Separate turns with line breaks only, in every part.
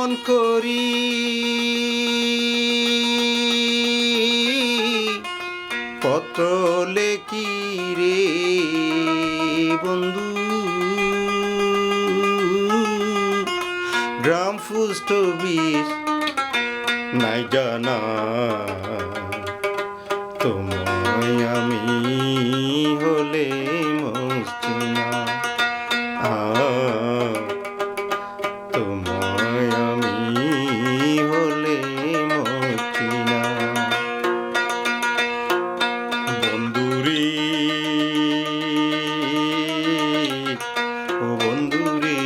কেমন করি পত্র লেখি রে বন্ধু, গ্রাম পোস্ট অফিস নাই জানা, তোমায় আমি হলে মুস্তি না, তোমায় আমি হলে মুস্তি না। বন্ধুরে ও বন্ধুরে,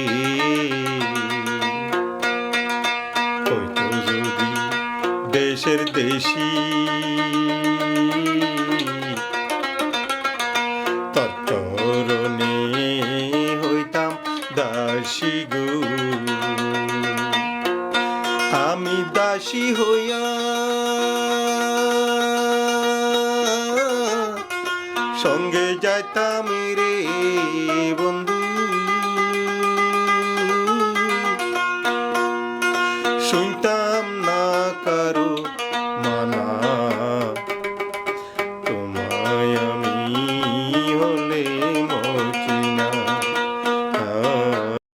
হয়তো যদি দেশের দেশি তোর চরণে হইতাম দাসী গো, আমি দাসী হইয়া সঙ্গে যাইতাম রে বন্ধু, শুনতাম না কারো